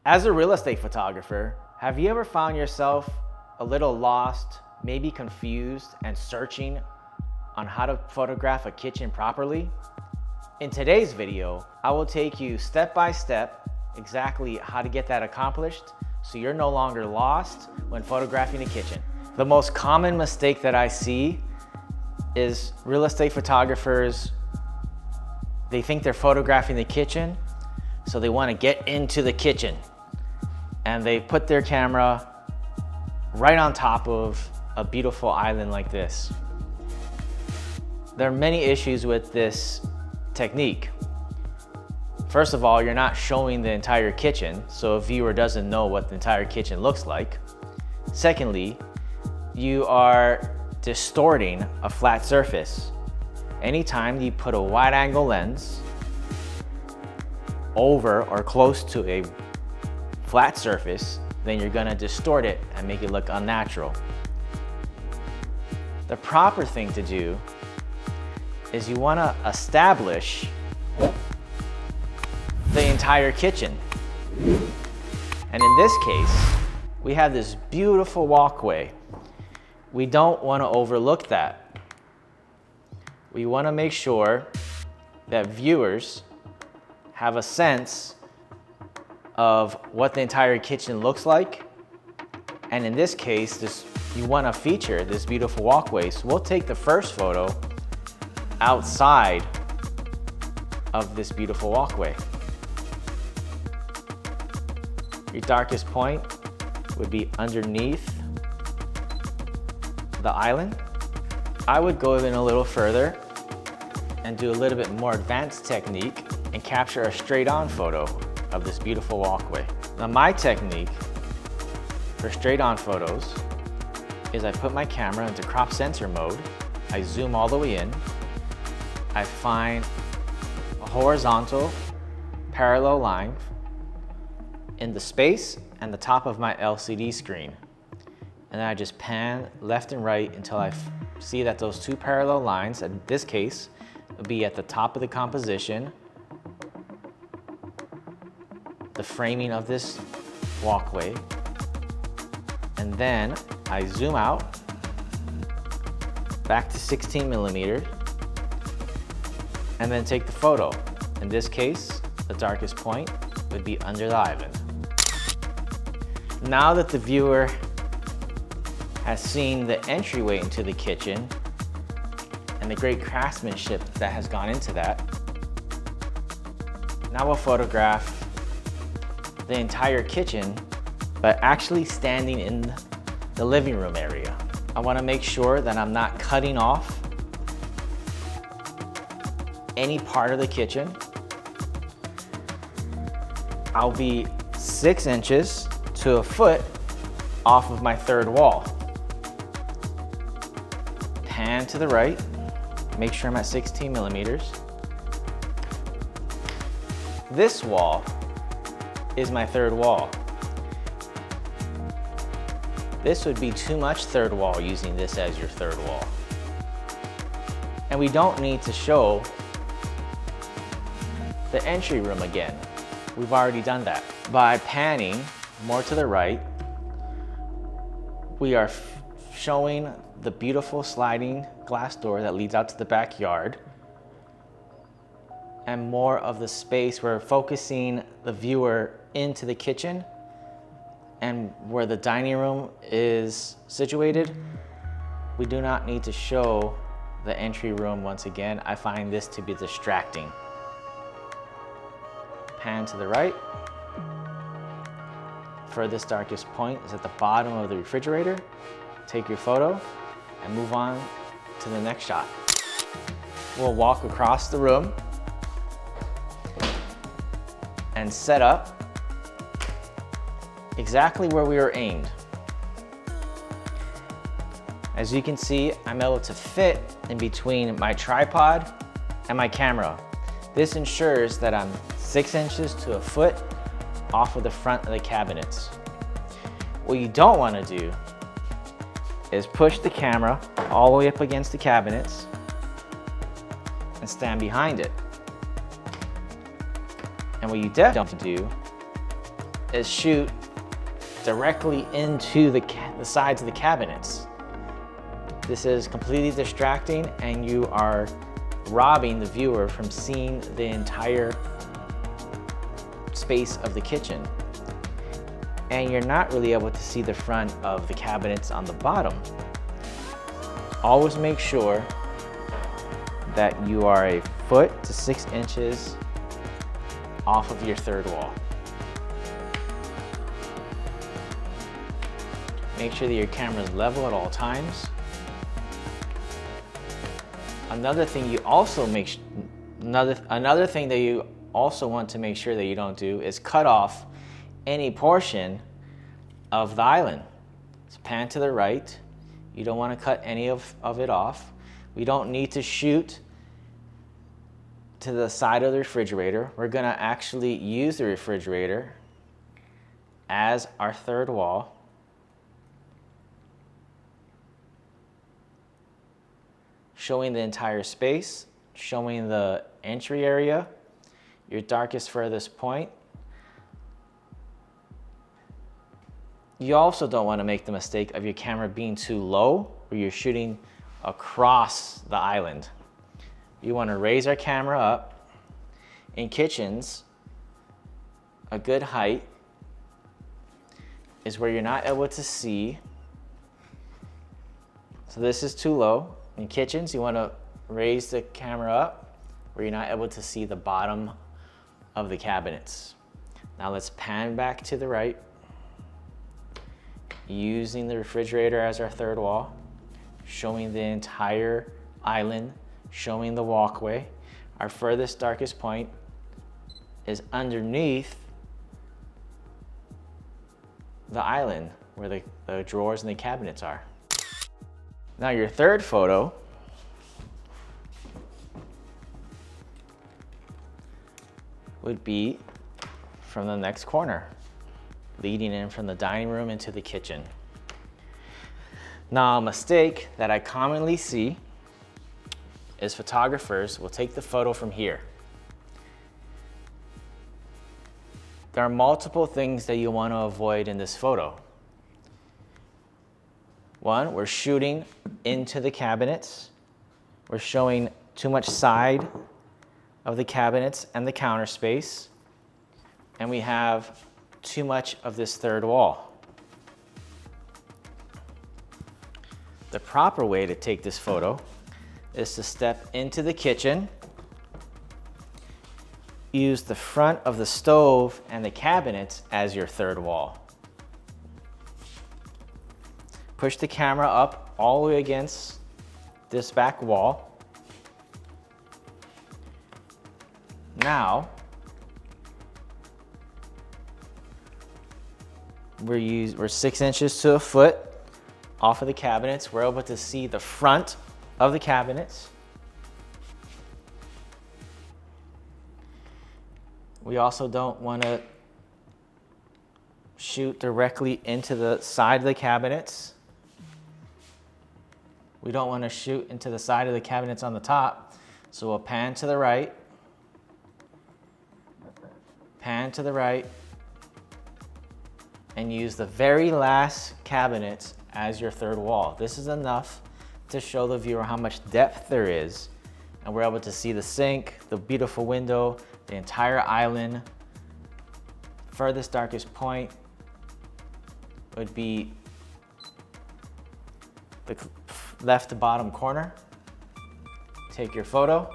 As a real estate photographer, have you ever found yourself a little lost, maybe confused, and searching on how to photograph a kitchen properly? In today's video, I will take you step by step exactly how to get that accomplished so you're no longer lost when photographing a kitchen. The most common mistake that I see is real estate photographers, they think they're photographing the kitchen, so they want to get into the kitchen. And they put their camera right on top of a beautiful island like this. There are many issues with this technique. First of all, you're not showing the entire kitchen, so a viewer doesn't know what the entire kitchen looks like. Secondly, you are distorting a flat surface. Anytime you put a wide angle lens over or close to a flat surface, then you're gonna distort it and make it look unnatural. The proper thing to do is you wanna establish the entire kitchen. And in this case, we have this beautiful walkway. We don't wanna overlook that. We wanna make sure that viewers have a sense of what the entire kitchen looks like. And in this case, you want to feature this beautiful walkway. So we'll take the first photo outside of this beautiful walkway. Your darkest point would be underneath the island. I would go even a little further and do a little bit more advanced technique and capture a straight-on photo of this beautiful walkway. Now my technique for straight-on photos is I put my camera into crop center mode, I zoom all the way in, I find a horizontal parallel line in the space and the top of my LCD screen. And then I just pan left and right until I see that those two parallel lines, in this case, will be at the top of the composition, the framing of this walkway, and then I zoom out back to 16 millimeters and then take the photo. In this case, the darkest point would be under the island. Now that the viewer has seen the entryway into the kitchen and the great craftsmanship that has gone into that, now we'll photograph the entire kitchen, but actually standing in the living room area. I want to make sure that I'm not cutting off any part of the kitchen. I'll be 6 inches to a foot off of my third wall. Pan to the right, make sure I'm at 16 millimeters. This wall is my third wall. This would be too much third wall using this as your third wall. And we don't need to show the entry room again. We've already done that. By panning more to the right, we are showing the beautiful sliding glass door that leads out to the backyard and more of the space. We're focusing the viewer into the kitchen, and where the dining room is situated, we do not need to show the entry room once again. I find this to be distracting. Pan to the right. Furthest darkest point is at the bottom of the refrigerator. Take your photo and move on to the next shot. We'll walk across the room and set up exactly where we were aimed. As you can see, I'm able to fit in between my tripod and my camera. This ensures that I'm 6 inches to a foot off of the front of the cabinets. What you don't want to do is push the camera all the way up against the cabinets and stand behind it. And what you definitely don't do is shoot directly into the sides of the cabinets. This is completely distracting, and you are robbing the viewer from seeing the entire space of the kitchen. And you're not really able to see the front of the cabinets on the bottom. Always make sure that you are 1 foot to 6 inches off of your third wall. Make sure that your camera is level at all times. Another thing that you also want to make sure that you don't do is cut off any portion of the island. So pan to the right. You don't want to cut any of it off. We don't need to shoot to the side of the refrigerator. We're gonna actually use the refrigerator as our third wall. Showing the entire space, showing the entry area, your darkest furthest point. You also don't want to make the mistake of your camera being too low where you're shooting across the island. You want to raise our camera up. In kitchens, a good height is where you're not able to see. So this is too low. In kitchens, you want to raise the camera up where you're not able to see the bottom of the cabinets. Now let's pan back to the right, using the refrigerator as our third wall, showing the entire island, showing the walkway. Our furthest darkest point is underneath the island where the drawers and the cabinets are. Now your third photo would be from the next corner, leading in from the dining room into the kitchen. Now, a mistake that I commonly see is photographers will take the photo from here. There are multiple things that you want to avoid in this photo. One, we're shooting into the cabinets. We're showing too much side of the cabinets and the counter space. And we have too much of this third wall. The proper way to take this photo is to step into the kitchen, use the front of the stove and the cabinets as your third wall. Push the camera up all the way against this back wall. Now, we're 6 inches to 1 foot off of the cabinets. We're able to see the front of the cabinets. We also don't want to shoot directly into the side of the cabinets. We don't want to shoot into the side of the cabinets on the top. So we'll pan to the right, and use the very last cabinet as your third wall. This is enough to show the viewer how much depth there is, and we're able to see the sink, the beautiful window, the entire island. Furthest darkest point would be the left to bottom corner. Take your photo,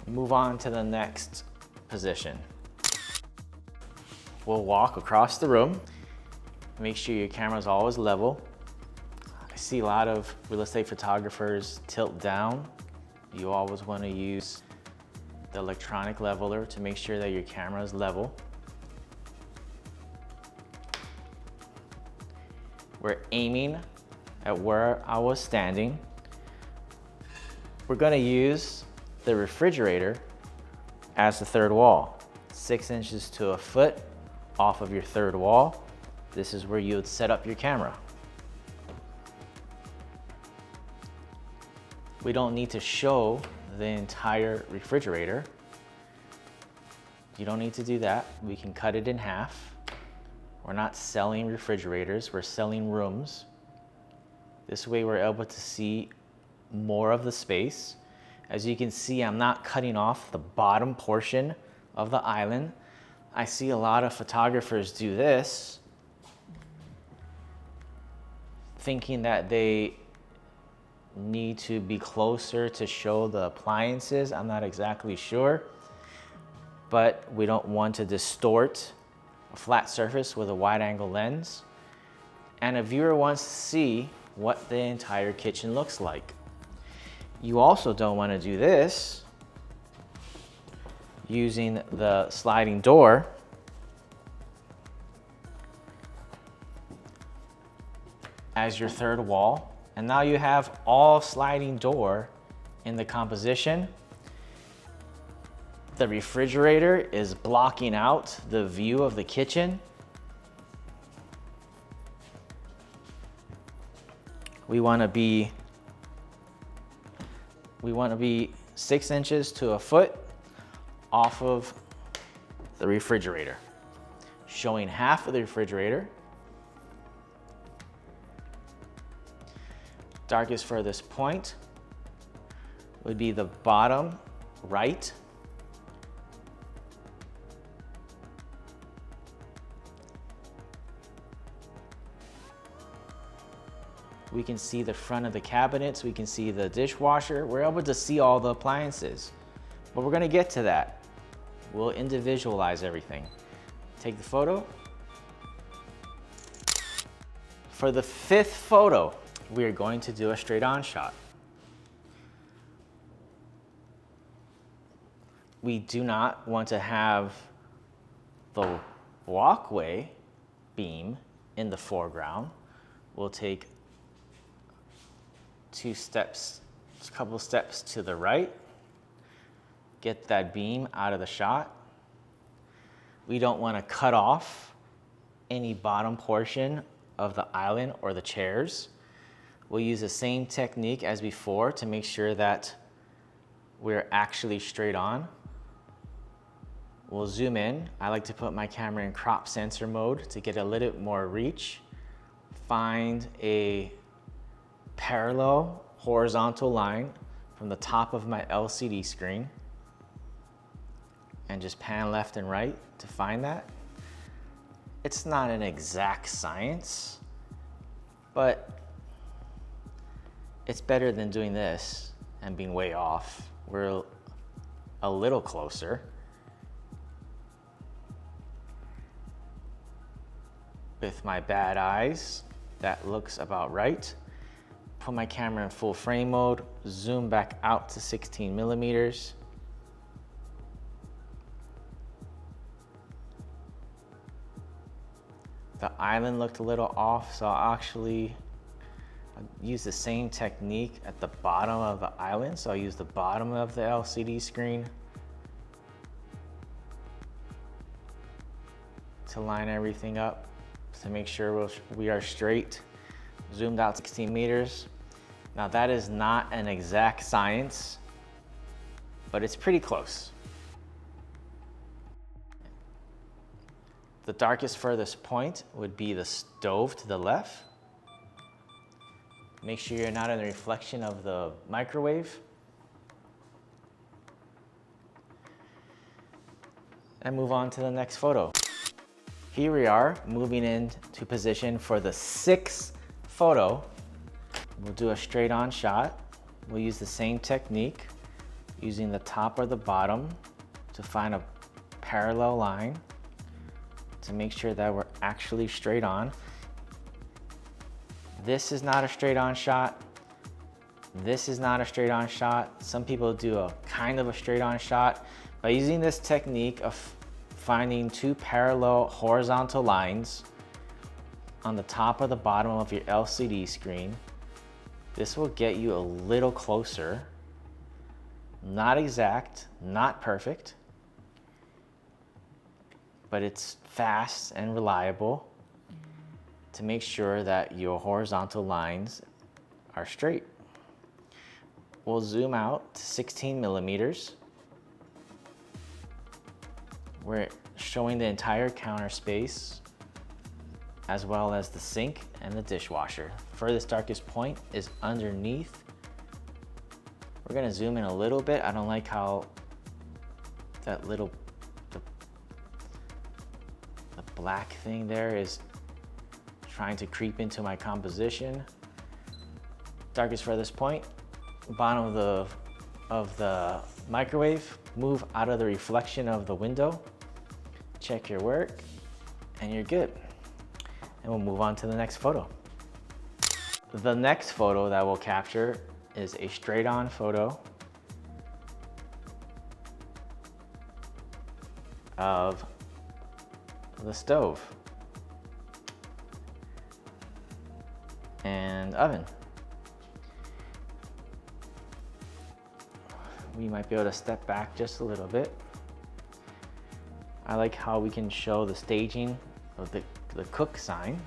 move on to the next position. We'll walk across the room. Make sure your camera is always level. I see a lot of real estate photographers tilt down. You always want to use the electronic leveler to make sure that your camera is level. We're aiming at where I was standing. We're going to use the refrigerator as the third wall. 6 inches to 1 foot off of your third wall. This is where you would set up your camera. We don't need to show the entire refrigerator. You don't need to do that. We can cut it in half. We're not selling refrigerators, we're selling rooms. This way we're able to see more of the space. As you can see, I'm not cutting off the bottom portion of the island. I see a lot of photographers do this, thinking that they need to be closer to show the appliances. I'm not exactly sure, but we don't want to distort a flat surface with a wide angle lens. And a viewer wants to see what the entire kitchen looks like. You also don't want to do this using the sliding door as your third wall. And now you have all sliding door in the composition. The refrigerator is blocking out the view of the kitchen. We want to be 6 inches to a foot off of the refrigerator, showing half of the refrigerator. Darkest furthest point would be the bottom right. We can see the front of the cabinets, we can see the dishwasher. We're able to see all the appliances, but we're gonna get to that. We'll individualize everything. Take the photo. For the 5th photo, we are going to do a straight on shot. We do not want to have the walkway beam in the foreground. We'll take a couple steps to the right, get that beam out of the shot. We don't want to cut off any bottom portion of the island or the chairs. We'll use the same technique as before to make sure that we're actually straight on. We'll zoom in. I like to put my camera in crop sensor mode to get a little bit more reach. Find a parallel horizontal line from the top of my LCD screen and just pan left and right to find that. It's not an exact science, but it's better than doing this and being way off. We're a little closer. With my bad eyes, that looks about right. Put my camera in full frame mode, zoom back out to 16 millimeters. The island looked a little off, so I'll actually use the same technique at the bottom of the island. So I'll use the bottom of the LCD screen to line everything up to make sure we are straight. Zoomed out 16 meters. Now that is not an exact science, but it's pretty close. The darkest furthest point would be the stove to the left. Make sure you're not in the reflection of the microwave. And move on to the next photo. Here we are, moving into position for the 6th photo. We'll do a straight on shot. We'll use the same technique, using the top or the bottom to find a parallel line to make sure that we're actually straight on. This is not a straight on shot. This is not a straight on shot. Some people do a kind of a straight on shot. By using this technique of finding 2 parallel horizontal lines on the top or the bottom of your LCD screen, this will get you a little closer. Not exact, not perfect, but it's fast and reliable to make sure that your horizontal lines are straight. We'll zoom out to 16 millimeters. We're showing the entire counter space as well as the sink and the dishwasher. Furthest darkest point is underneath. We're gonna zoom in a little bit. I don't like how that little, the black thing there is trying to creep into my composition. Darkest furthest point, bottom of the microwave. Move out of the reflection of the window. Check your work, and you're good. And we'll move on to the next photo. The next photo that we'll capture is a straight on photo of the stove and oven. We might be able to step back just a little bit. I like how we can show the staging of the cook sign.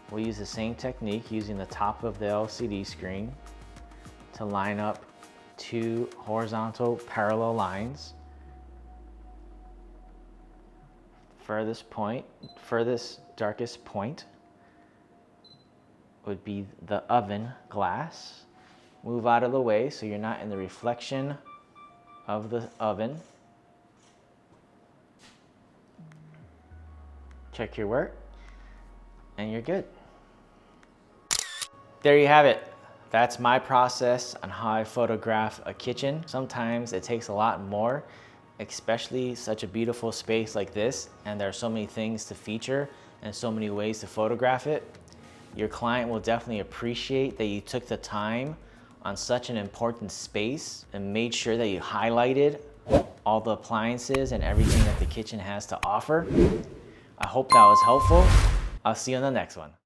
We'll use the same technique using the top of the LCD screen to line up two horizontal parallel lines. Furthest darkest point would be the oven glass. Move out of the way so you're not in the reflection of the oven. Check your work, and you're good. There you have it. That's my process on how I photograph a kitchen. Sometimes it takes a lot more, especially such a beautiful space like this, and there are so many things to feature and so many ways to photograph it. Your client will definitely appreciate that you took the time on such an important space and made sure that you highlighted all the appliances and everything that the kitchen has to offer. I hope that was helpful. I'll see you on the next one.